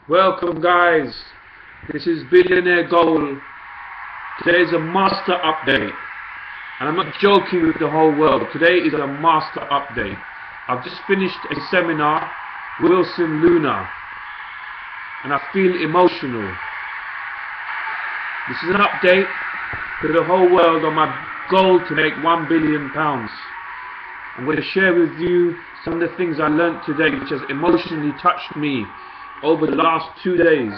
Welcome guys, this is Billionaire Goal. Today is a master update, and I'm not joking with the whole world. Today is a master update. I've just finished a seminar, Wilson Luna, and I feel emotional. This is an update to the whole world on my goal to make £1 billion. I'm going to share with you some of the things I learned today which has emotionally touched me over the last 2 days.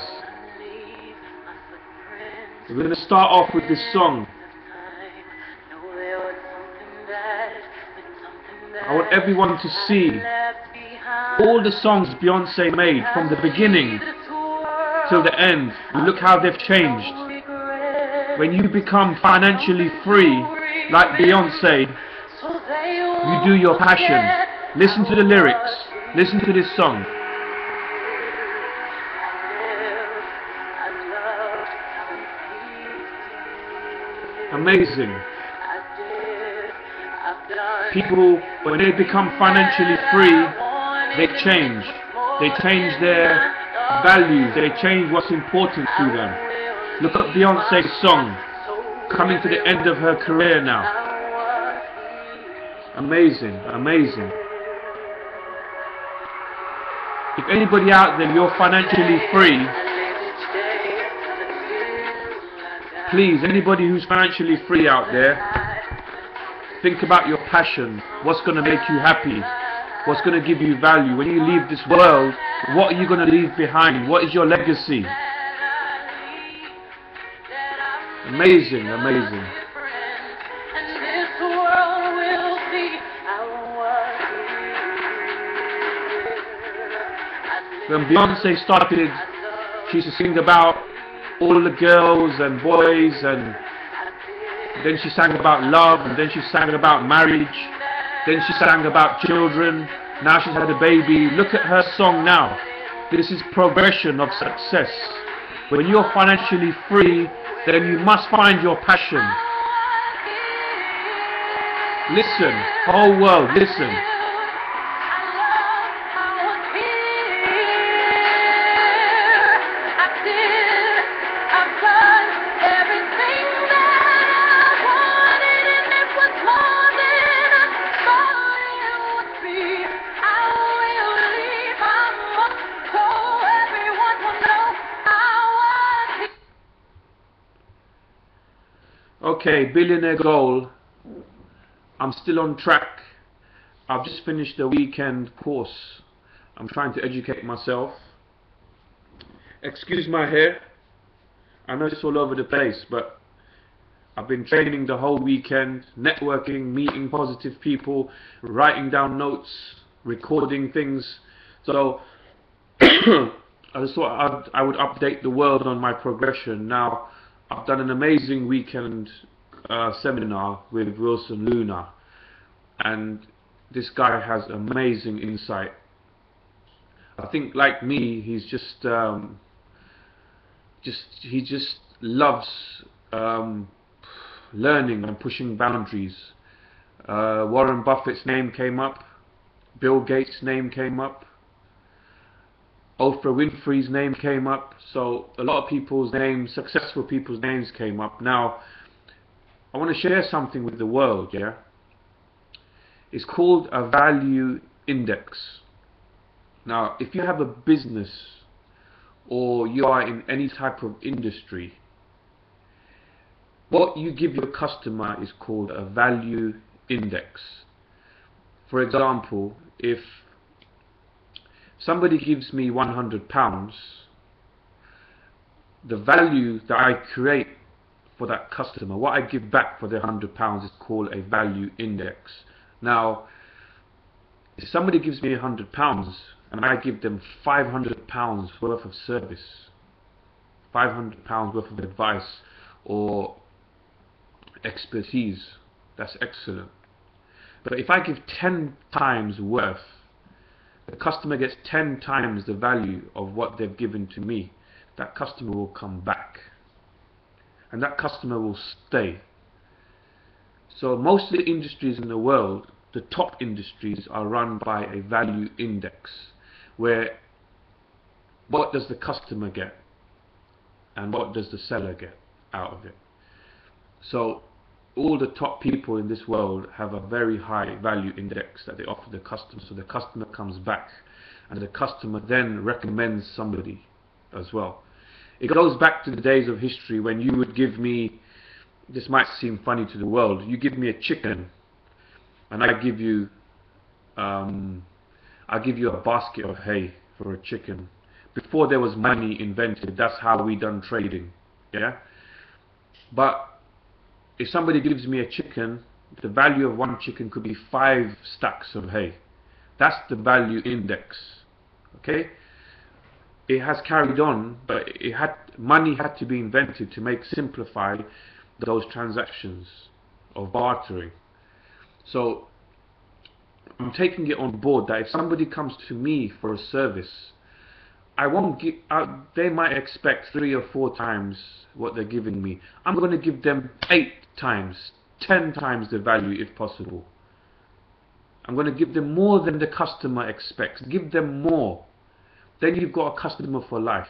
We're going to start off with this song. I want everyone to see all the songs Beyonce made from the beginning till the end. Look how they've changed. When you become financially free like Beyonce, you do your passion. Listen to the lyrics. Listen to this song. Amazing. People, when they become financially free, they change. They change their values. They change what's important to them. Look at Beyonce's song, coming to the end of her career now. Amazing, amazing. If anybody out there, you're financially free, please, anybody who's financially free out there, think about your passion. What's going to make you happy? What's going to give you value? When you leave this world, what are you going to leave behind? What is your legacy? Amazing, amazing. When Beyonce started, she used to sing about all the girls and boys, and then she sang about love, and then she sang about marriage, then she sang about children. Now she's had a baby. Look at her song now. This is progression of success. When you're financially free, then you must find your passion. Listen, whole world, listen. Okay, billionaire goal. I'm still on track. I've just finished the weekend course. I'm trying to educate myself. Excuse my hair. I know it's all over the place, but I've been training the whole weekend, networking, meeting positive people, writing down notes, recording things. So I just thought I would update the world on my progression. Now, I've done an amazing weekend seminar with Wilson Luna, and this guy has amazing insight. I think, like me, he's just loves learning and pushing boundaries. Warren Buffett's name came up, Bill Gates' name came up, Oprah Winfrey's name came up, so a lot of people's names, successful people's names came up. Now, I want to share something with the world, yeah? It's called a value index. Now, if you have a business or you are in any type of industry, what you give your customer is called a value index. For example, if somebody gives me £100, the value that I create for that customer, what I give back for their £100 is called a value index. Now, if somebody gives me £100 and I give them £500 worth of service, £500 worth of advice or expertise, that's excellent. But if I give 10 times worth, the customer gets 10 times the value of what they've given to me, that customer will come back, and that customer will stay. So most of the industries in the world, the top industries, are run by a value index, where what does the customer get and what does the seller get out of it. So all the top people in this world have a very high value index that they offer the customer, so the customer comes back and the customer then recommends somebody as well. It goes back to the days of history when you would give me, this might seem funny to the world, you give me a chicken and I give you a basket of hay for a chicken. Before there was money invented, that's how we done trading. Yeah. But if somebody gives me a chicken, the value of one chicken could be 5 stacks of hay. That's the value index. Okay. It has carried on, but money had to be invented to simplify those transactions of bartering. So I'm taking it on board that if somebody comes to me for a service, I won't give. They might expect 3 or 4 times what they're giving me. I'm going to give them 8 times, 10 times the value if possible. I'm going to give them more than the customer expects. Give them more. Then you've got a customer for life.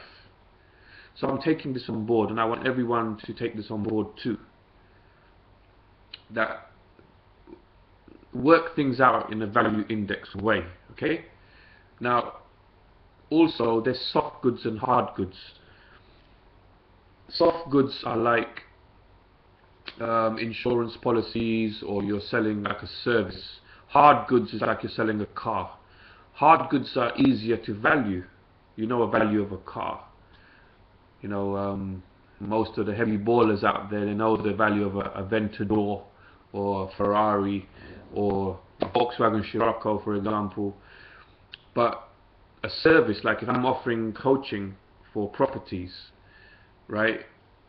So I'm taking this on board, and I want everyone to take this on board too. That work things out in a value index way. Okay. Now, also there's soft goods and hard goods. Soft goods are like insurance policies, or you're selling like a service. Hard goods is like you're selling a car. Hard goods are easier to value. You know a value of a car. You know, most of the heavy ballers out there, they know the value of a Aventador or a Ferrari or a Volkswagen Scirocco, for example. But a service, like if I'm offering coaching for properties, right,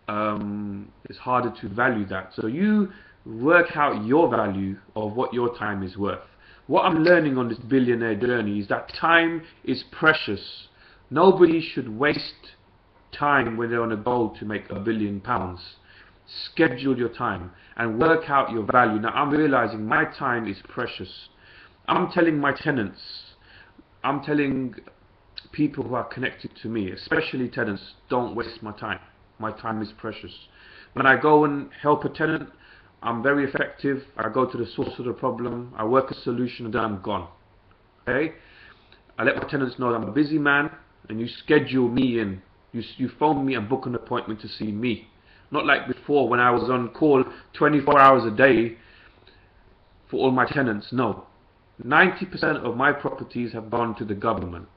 it's harder to value that. So you work out your value of what your time is worth. What I'm learning on this billionaire journey is that time is precious. Nobody should waste time when they're on a goal to make £1 billion. Schedule your time and work out your value. Now I'm realizing my time is precious. I'm telling my tenants, I'm telling people who are connected to me, especially tenants, don't waste my time. My time is precious. When I go and help a tenant, I'm very effective. I go to the source of the problem, I work a solution, and then I'm gone. Okay? I let my tenants know that I'm a busy man, and you schedule me in. You phone me and book an appointment to see me. Not like before when I was on call 24 hours a day for all my tenants. No. 90% of my properties have gone to the government.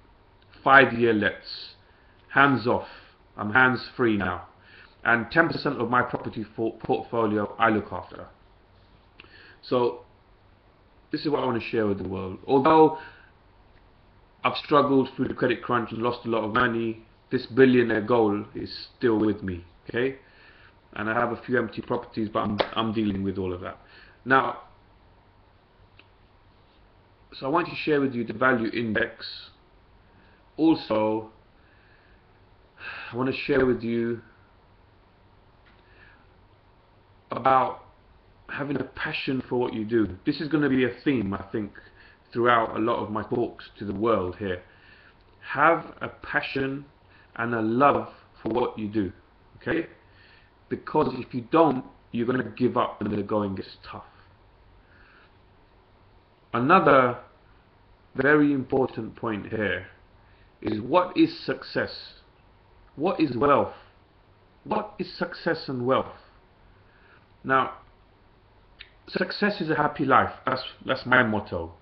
5-year lets. Hands off. I'm hands free now. And 10% of my property portfolio I look after. So this is what I want to share with the world. Although I've struggled through the credit crunch and lost a lot of money, this billionaire goal is still with me. Okay? And I have a few empty properties, but I'm dealing with all of that. Now, so I want to share with you the value index. Also, I want to share with you about having a passion for what you do. This is going to be a theme, I think, throughout a lot of my talks to the world here. Have a passion and a love for what you do. Okay? Because if you don't, you're going to give up when the going gets tough. Another very important point here is, what is success? What is wealth? What is success and wealth? Now, success is a happy life. That's my motto.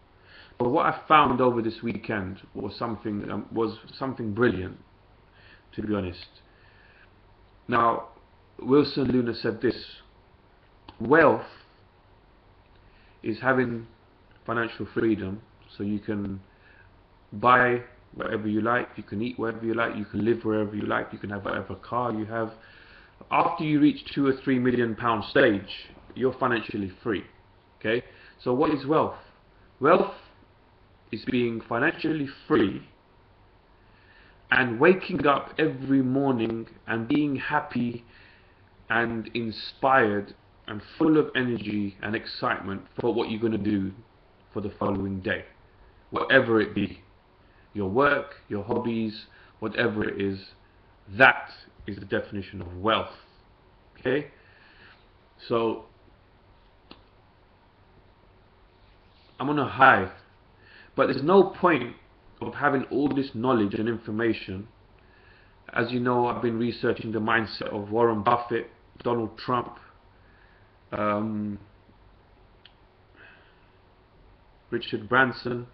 But what I found over this weekend was something brilliant, to be honest. Now, Wilson Luna said this: wealth is having financial freedom, so you can buy whatever you like, you can eat wherever you like, you can live wherever you like, you can have whatever car you have. After you reach £2 or £3 million stage, you're financially free. Okay? So what is wealth? Wealth is being financially free and waking up every morning and being happy and inspired and full of energy and excitement for what you're going to do for the following day, whatever it be. Your work, your hobbies, whatever it is, that is the definition of wealth. Okay? So I'm on a high, but there's no point of having all this knowledge and information. As you know, I've been researching the mindset of Warren Buffett, Donald Trump, Richard Branson.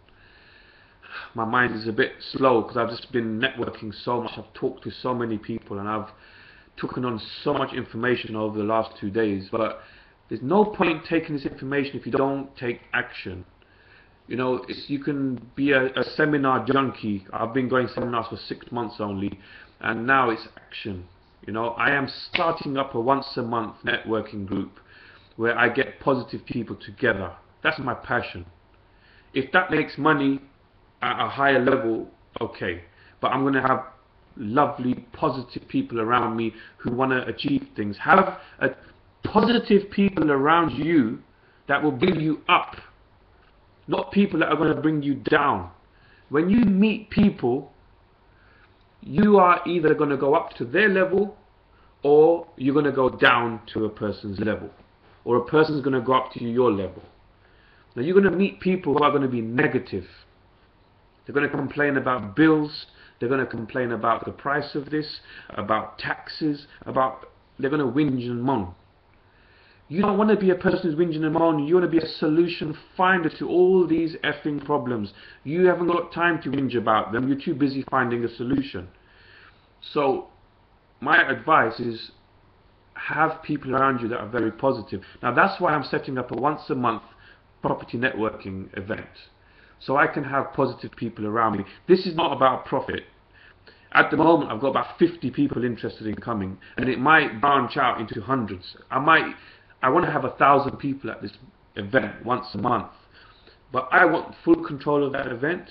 My mind is a bit slow because I've just been networking so much. I've talked to so many people and I've taken on so much information over the last 2 days. But there's no point taking this information if you don't take action. You know, you can be a seminar junkie. I've been going seminars for 6 months only, and now it's action. You know, I am starting up a once a month networking group where I get positive people together. That's my passion. If that makes money at a higher level, okay. But I'm going to have lovely, positive people around me who want to achieve things. Have positive people around you that will bring you up, not people that are going to bring you down. When you meet people, you are either going to go up to their level or you're going to go down to a person's level, or a person's going to go up to your level. Now you're going to meet people who are going to be negative. They're going to complain about bills, they're going to complain about the price of this, about taxes, they're going to whinge and moan. You don't want to be a person who's whinging and moaning. You want to be a solution finder to all these effing problems. You haven't got time to whinge about them. You're too busy finding a solution. So my advice is have people around you that are very positive. Now that's why I'm setting up a once a month property networking event, so I can have positive people around me. This is not about profit. At the moment I've got about 50 people interested in coming, and it might branch out into hundreds. I want to have 1,000 people at this event once a month, but I want full control of that event,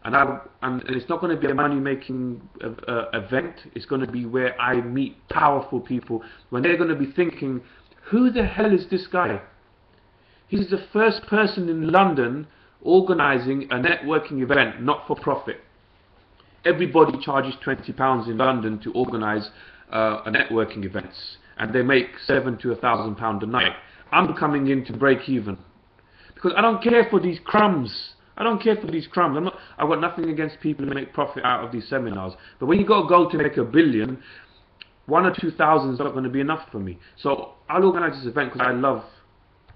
and it's not going to be a money-making event. It's going to be where I meet powerful people when they're going to be thinking, who the hell is this guy? He's the first person in London organising a networking event, not for profit. Everybody charges £20 in London to organise a networking events, and they make £700 to £1,000 a night. I'm coming in to break even because I don't care for these crumbs. I don't care for these crumbs. I've got nothing against people who make profit out of these seminars, but when you got to go to make $1 billion, 1,000 or 2,000 is not going to be enough for me. So I'll organise this event because I love,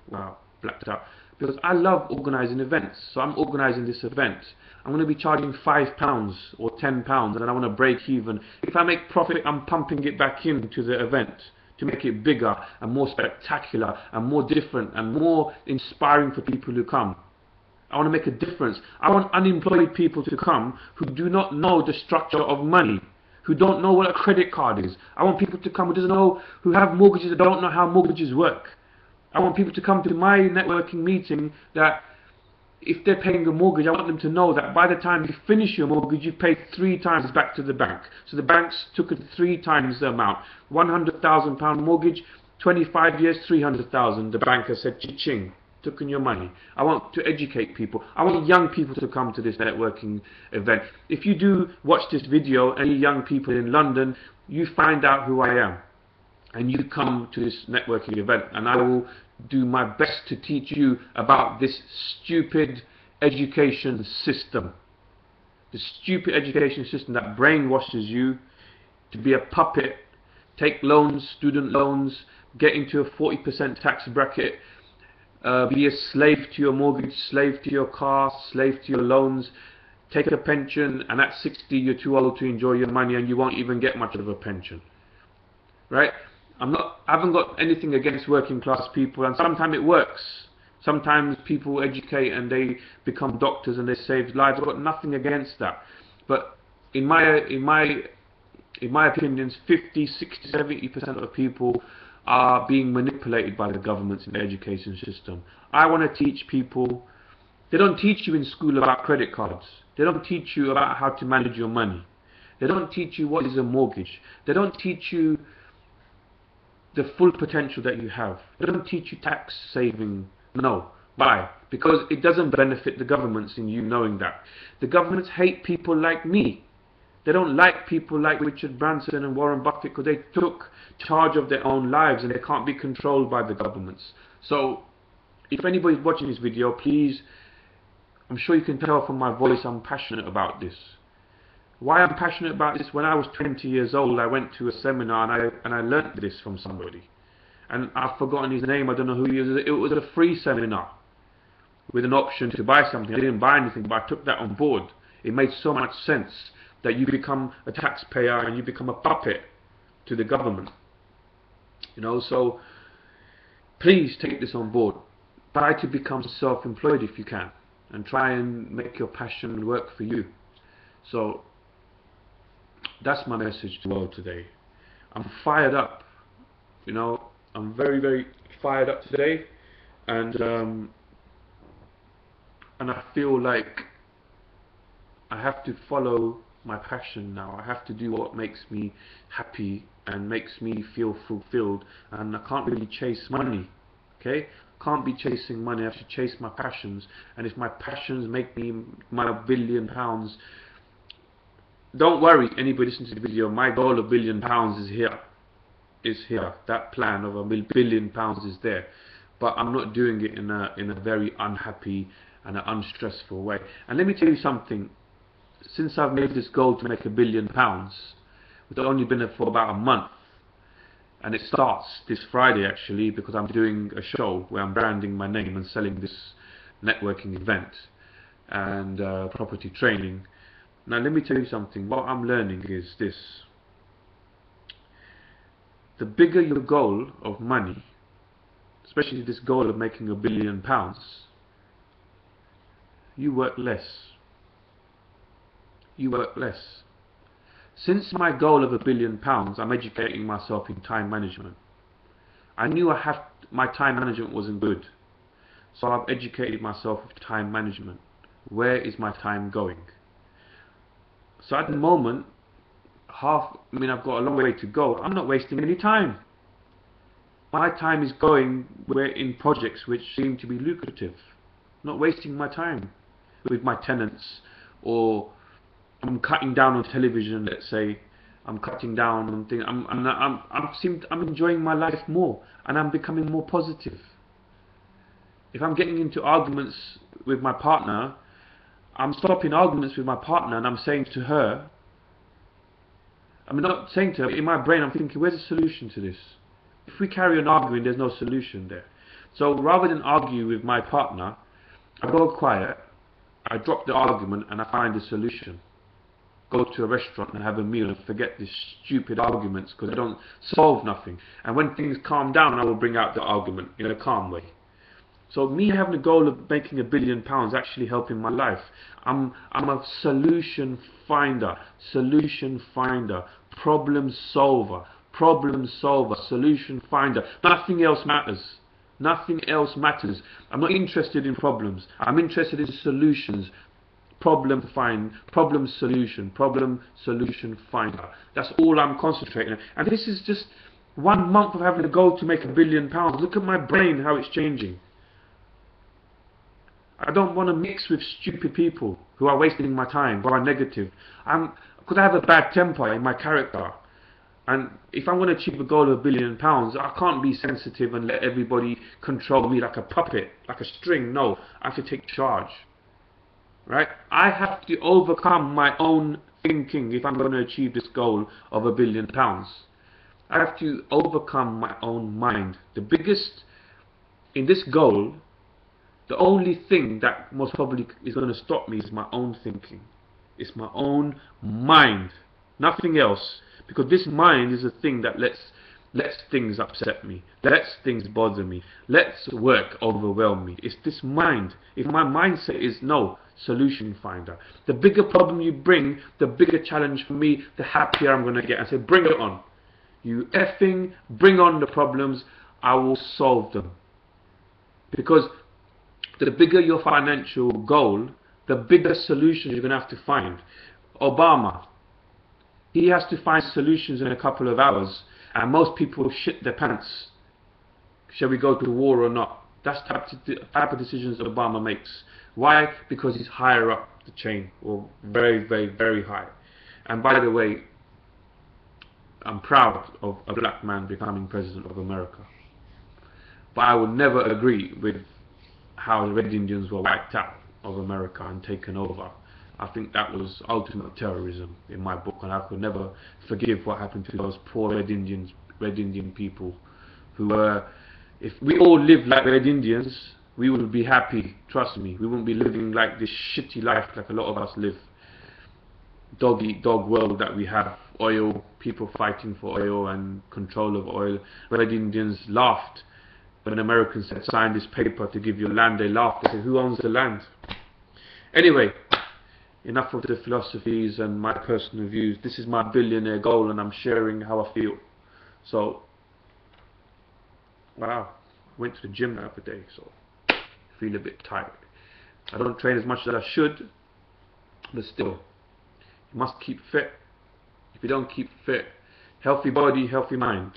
wow, blacked out, because I love organising events. So I'm organising this event. I'm going to be charging £5 or £10, and I want to break even. If I make profit, I'm pumping it back into the event to make it bigger and more spectacular and more different and more inspiring for people who come. I want to make a difference. I want unemployed people to come who do not know the structure of money, who don't know what a credit card is. I want people to come who have mortgages that don't know how mortgages work. I want people to come to my networking meeting that if they're paying a mortgage, I want them to know that by the time you finish your mortgage, you've paid 3 times back to the bank. So the banks took it 3 times the amount. £100,000 mortgage, 25 years, 300,000. The bank has said, cha-ching, took in your money. I want to educate people. I want young people to come to this networking event. If you do watch this video, any young people in London, you find out who I am, and you come to this networking event, and I will do my best to teach you about this stupid education system. The stupid education system that brainwashes you to be a puppet, take loans, student loans, get into a 40% tax bracket, be a slave to your mortgage, slave to your car, slave to your loans, take a pension, and at 60 you're too old to enjoy your money and you won't even get much of a pension. Right? I haven't got anything against working class people, and sometimes it works. Sometimes people educate and they become doctors and they save lives. I've got nothing against that. But in my opinions, 50, 60, 70% of people are being manipulated by the governments in the education system. I want to teach people. They don't teach you in school about credit cards. They don't teach you about how to manage your money. They don't teach you what is a mortgage. They don't teach you the full potential that you have. They don't teach you tax saving. No. Why? Because it doesn't benefit the governments in you knowing that. The governments hate people like me. They don't like people like Richard Branson and Warren Buffett because they took charge of their own lives and they can't be controlled by the governments. So if anybody's watching this video, please, I'm sure you can tell from my voice I'm passionate about this. Why I'm passionate about this? When I was 20 years old, I went to a seminar and I learnt this from somebody. And I've forgotten his name, I don't know who he is. It was a free seminar with an option to buy something. I didn't buy anything, but I took that on board. It made so much sense that you become a taxpayer and you become a puppet to the government. You know, so please take this on board. Try to become self-employed if you can, and try and make your passion work for you. So that's my message to the world today. I'm fired up, you know, I'm very, very fired up today, and I feel like I have to follow my passion now. I have to do what makes me happy and makes me feel fulfilled, and I can't really chase money, okay? Can't be chasing money. I have to chase my passions, and if my passions make me my £1 billion, don't worry, anybody listening to the video, my goal of £1 billion is here. Is here. That plan of £1 billion is there, but I'm not doing it in a very unhappy and an unstressful way. And let me tell you something. Since I've made this goal to make £1 billion, it's only been for about a month, and it starts this Friday actually, because I'm doing a show where I'm branding my name and selling this networking event and property training. Now let me tell you something. What I'm learning is this: the bigger your goal of money, especially this goal of making £1 billion, you work less. You work less. Since my goal of £1 billion, I'm educating myself in time management. I knew my time management wasn't good, so I've educated myself with time management. Where is my time going? So at the moment, I've got a long way to go. I'm not wasting any time. My time is going in projects which seem to be lucrative. Not wasting my time with my tenants, or I'm cutting down on television, let's say. I'm cutting down on things. I'm enjoying my life more, and I'm becoming more positive. If I'm getting into arguments with my partner, I'm stopping arguments with my partner, and I'm saying to her, I'm not saying to her, in my brain I'm thinking, where's the solution to this? If we carry on arguing, there's no solution there. So rather than argue with my partner, I go quiet, I drop the argument, and I find a solution. Go to a restaurant and have a meal and forget these stupid arguments, because they don't solve nothing. And when things calm down, I will bring out the argument in a calm way. So me having a goal of making £1 billion actually helping my life. I'm a solution finder, problem solver, solution finder. Nothing else matters. Nothing else matters. I'm not interested in problems. I'm interested in solutions. Problem solution finder. That's all I'm concentrating on. And this is just 1 month of having a goal to make £1 billion. Look at my brain, how it's changing. I don't want to mix with stupid people who are wasting my time, who are negative. Because I have a bad temper in my character. And if I'm going to achieve a goal of £1 billion, I can't be sensitive and let everybody control me like a puppet, like a string. No, I have to take charge. Right? I have to overcome my own thinking if I'm going to achieve this goal of £1 billion. I have to overcome my own mind. The biggest, in this goal, the only thing that most probably is going to stop me is my own thinking. It's my own mind. Nothing else. Because this mind is a thing that lets things upset me, lets things bother me, lets work overwhelm me. It's this mind. If my mindset is no, solution finder. The bigger problem you bring, the bigger challenge for me, the happier I'm going to get. I say, bring it on. You effing bring on the problems, I will solve them. Because the bigger your financial goal, the bigger solutions you're going to have to find. Obama, he has to find solutions in a couple of hours, and most people shit their pants. Shall we go to war or not? That's the type of decisions that Obama makes. Why? Because he's higher up the chain, or very, very, very high. And by the way, I'm proud of a black man becoming president of America. But I would never agree with how the Red Indians were wiped out of America and taken over. I think that was ultimate terrorism in my book, and I could never forgive what happened to those poor Red Indian people who were, if we all lived like Red Indians, we would be happy, trust me. We wouldn't be living like this shitty life like a lot of us live. Dog eat dog world that we have. Oil, people fighting for oil and control of oil. Red Indians laughed when Americans said sign this paper to give you land. They laughed. They said, who owns the land? Anyway, enough of the philosophies and my personal views. This is my billionaire goal, and I'm sharing how I feel. So, wow, I went to the gym the other day, so I feel a bit tired. I don't train as much as I should, but still, you must keep fit. If you don't keep fit, healthy body, healthy mind.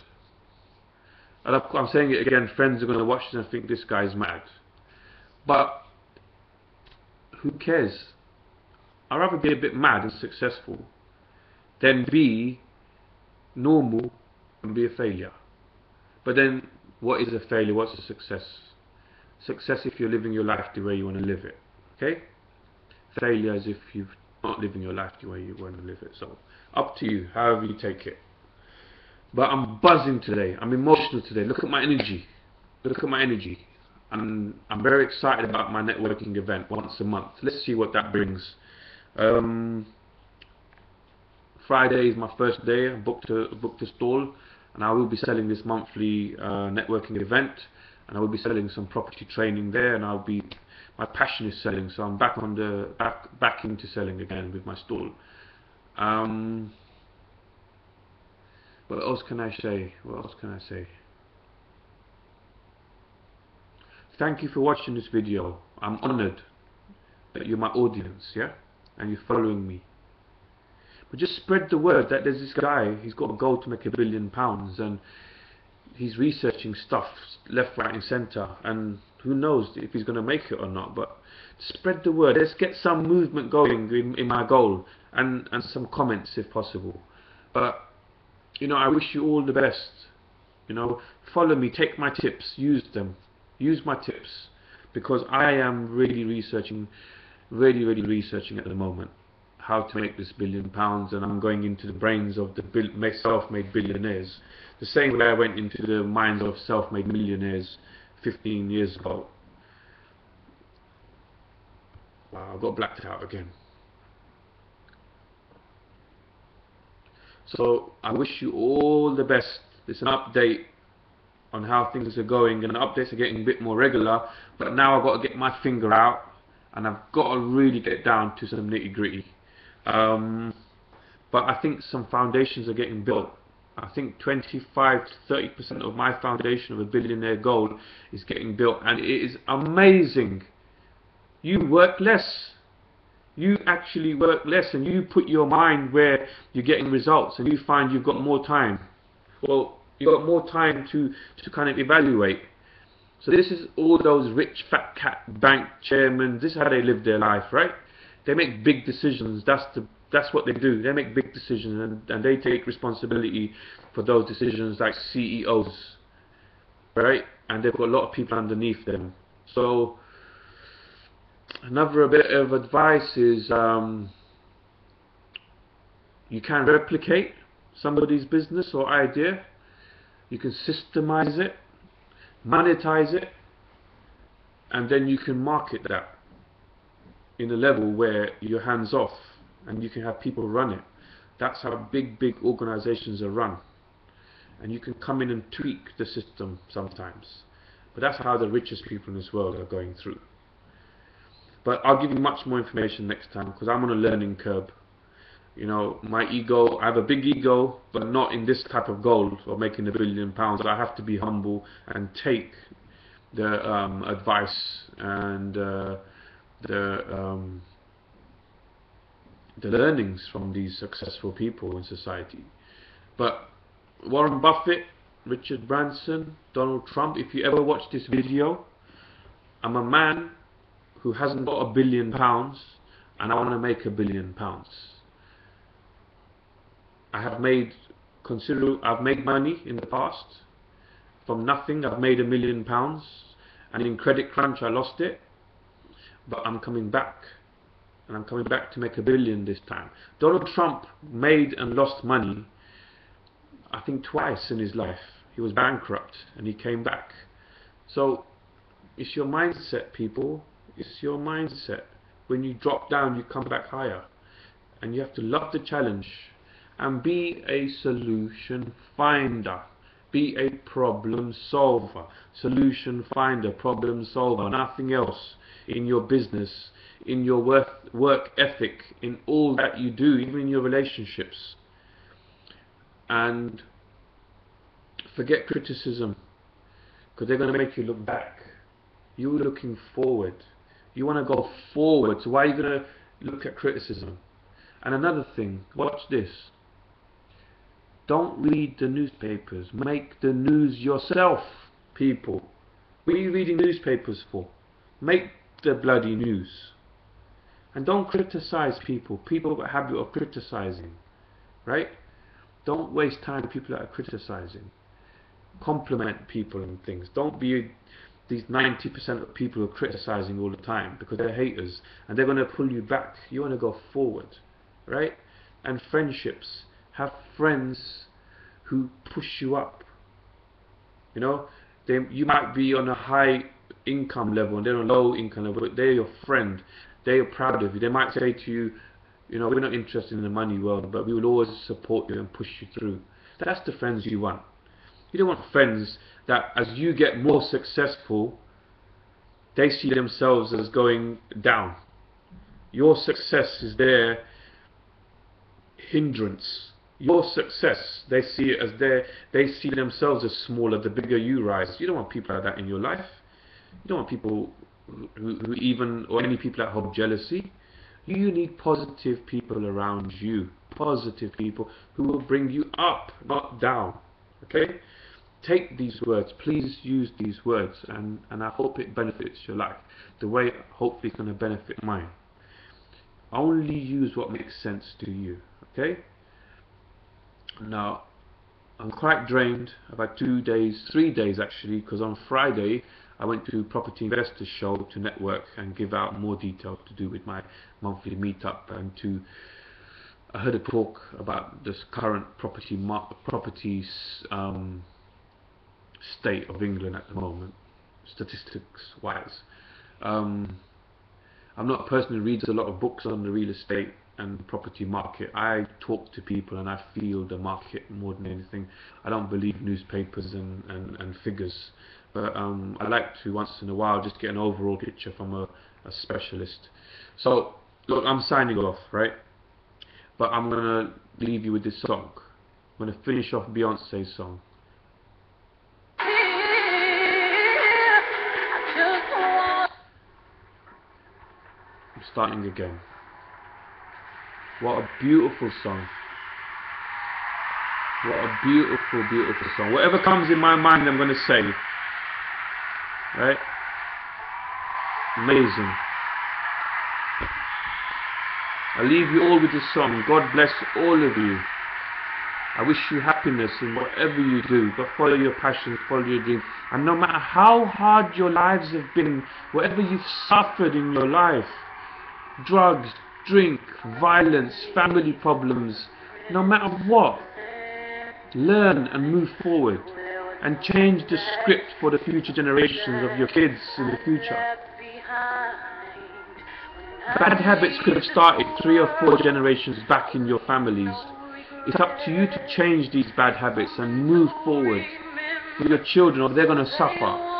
And I'm saying it again, friends are going to watch this and think this guy's mad. But who cares? I'd rather be a bit mad and successful than be normal and be a failure. But then, what is a failure? What's a success? Success if you're living your life the way you want to live it. Okay? Failure is if you're not living your life the way you want to live it. So, up to you, however you take it. But I'm buzzing today. I'm emotional today. Look at my energy. Look at my energy. I'm very excited about my networking event once a month. Let's see what that brings. Friday is my first day. I booked a stall, and I will be selling this monthly networking event, and I will be selling some property training there, and my passion is selling, so I'm back into selling again with my stall. What else can I say? What else can I say? Thank you for watching this video. I'm honored that you're my audience, yeah? And you're following me. But just spread the word that there's this guy, he's got a goal to make £1 billion, and he's researching stuff left, right and centre, and who knows if he's going to make it or not. But spread the word. Let's get some movement going in my goal, and some comments if possible. But you know, I wish you all the best. You know, follow me, take my tips, use them, use my tips, because I am really researching at the moment how to make this £1 billion, and I'm going into the brains of the self-made billionaires, the same way I went into the minds of self-made millionaires 15 years ago. Wow, I got blacked out again. So I wish you all the best. It's an update on how things are going, and the updates are getting a bit more regular, but now I've got to get my finger out, and I've got to really get down to some nitty gritty. But I think some foundations are getting built. I think 25 to 30% of my foundation of a billionaire goal is getting built, and it is amazing. You work less. You actually work less, and you put your mind where you're getting results, and you find you've got more time. Well, you've got more time to kind of evaluate. So this is all those rich fat cat bank chairmen. This is how they live their life, right? They make big decisions. That's what they do. They make big decisions, and they take responsibility for those decisions, like CEOs, right? And they've got a lot of people underneath them. So another bit of advice is you can replicate somebody's business or idea. You can systemize it, monetize it, and then you can market that in a level where you're hands off and you can have people run it. That's how big organizations are run. And you can come in and tweak the system sometimes. But that's how the richest people in this world are going through. But I'll give you much more information next time, because I'm on a learning curve. You know, my ego, I have a big ego, but not in this type of goal of making £1 billion. I have to be humble and take the advice and the learnings from these successful people in society. But Warren Buffett, Richard Branson, Donald Trump, if you ever watch this video, I'm a man who hasn't got £1 billion, and I want to make £1 billion. I have made I've made money in the past. From nothing, I've made £1 million, and in credit crunch, I lost it. But I'm coming back, and I'm coming back to make £1 billion this time. Donald Trump made and lost money, I think twice in his life. He was bankrupt, and he came back. So it's your mindset, people. It's your mindset. When you drop down, you come back higher, and you have to love the challenge and be a solution finder. Be a problem solver. Solution finder, problem solver, nothing else. In your business, in your work ethic, in all that you do, even in your relationships. And forget criticism, because they're going to make you look back. You're looking forward. You want to go forward, so why are you going to look at criticism? And another thing, watch this. Don't read the newspapers. Make the news yourself, people. What are you reading newspapers for? Make the bloody news. And don't criticize people. People have a habit of criticizing, right? Don't waste time with people that are criticizing. Compliment people and things. Don't be these 90% of people who are criticizing all the time, because they're haters and they're going to pull you back. You want to go forward, right? And friendships. Have friends who push you up. You know, you might be on a high income level and they're on a low income level, but they're your friend. They're proud of you. They might say to you, you know, we're not interested in the money world, but we will always support you and push you through. That's the friends you want. You don't want friends that as you get more successful, they see themselves as going down. Your success is their hindrance. Your success, they see it as they see themselves as smaller the bigger you rise. You don't want people like that in your life. You don't want people who even, or any people that hold jealousy. You need positive people around you. Positive people who will bring you up, not down. Okay? Take these words. Please use these words, and I hope it benefits your life the way hopefully it's going to benefit mine. Only use what makes sense to you. Okay? Now, I'm quite drained. I've had 3 days actually, because on Friday I went to Property Investors Show to network and give out more details to do with my monthly meetup, and I heard a talk about this current property state of England at the moment, statistics wise. I'm not a person who reads a lot of books on the real estate and property market. I talk to people and I feel the market more than anything. I don't believe newspapers and figures, but I like to once in a while just get an overall picture from a specialist. So look, I'm signing off, right? But I'm gonna leave you with this song. I'm gonna finish off Beyonce's song. I'm starting again. What a beautiful song. What a beautiful, beautiful song. Whatever comes in my mind, I'm going to say. Right? Amazing. I leave you all with this song. God bless all of you. I wish you happiness in whatever you do, but follow your passions, follow your dreams. And no matter how hard your lives have been, whatever you've suffered in your life, drugs, drink, violence, family problems, no matter what, learn and move forward and change the script for the future generations of your kids in the future. Bad habits could have started 3 or 4 generations back in your families. It's up to you to change these bad habits and move forward for your children, or they're going to suffer.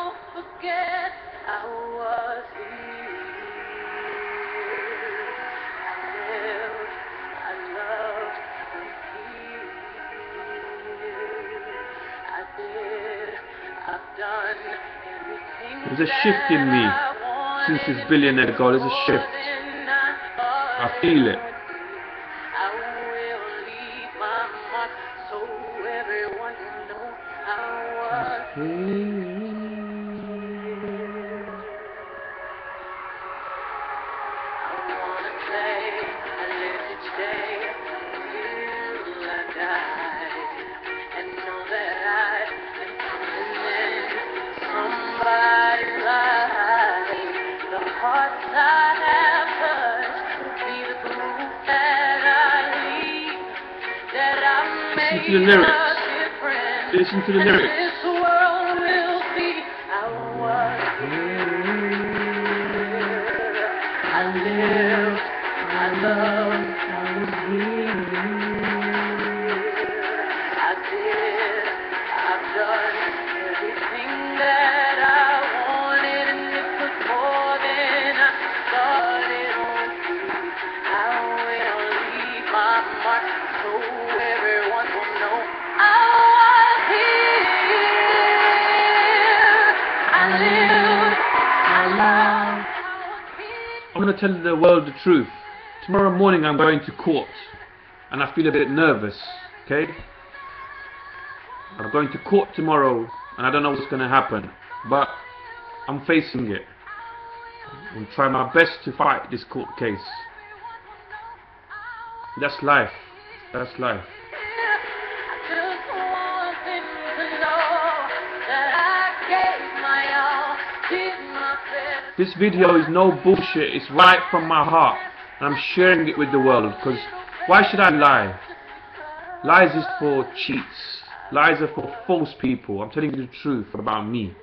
There's a shift in me since this billionaire goal. There's a shift. I feel it. Listen to the lyrics. Listen to the lyrics. I lived, I loved, I was I did, I've done everything that I wanted, and it was more than I started on. I will leave my mark so everyone will know I was here. I lived, I loved. I'm going to tell the world the truth. Tomorrow morning I'm going to court and I feel a bit nervous, okay? I'm going to court tomorrow and I don't know what's going to happen, but I'm facing it. I'm trying my best to fight this court case. That's life. That's life. This video is no bullshit, it's right from my heart, and I'm sharing it with the world, because why should I lie? Lies is for cheats, lies are for false people. I'm telling you the truth about me.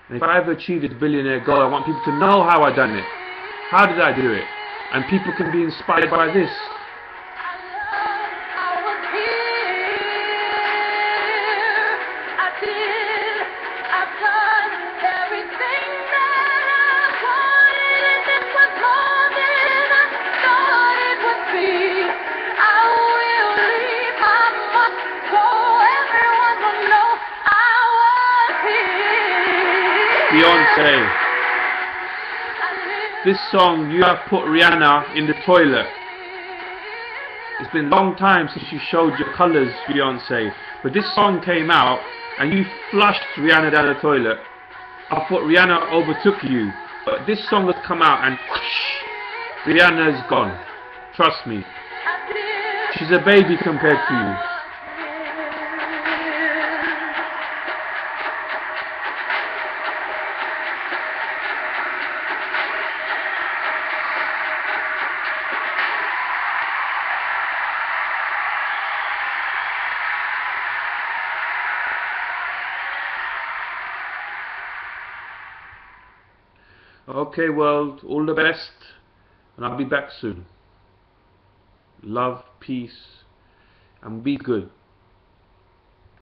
And if I ever achieve this billionaire goal, I want people to know how I done it. How did I do it? And people can be inspired by this. Beyonce, this song, you have put Rihanna in the toilet. It's been a long time since you showed your colours, Beyonce, but this song came out and you flushed Rihanna down the toilet. I thought Rihanna overtook you, but this song has come out and whoosh, Rihanna's gone. Trust me, she's a baby compared to you. Okay world, all the best, and I'll be back soon. Love, peace, and be good.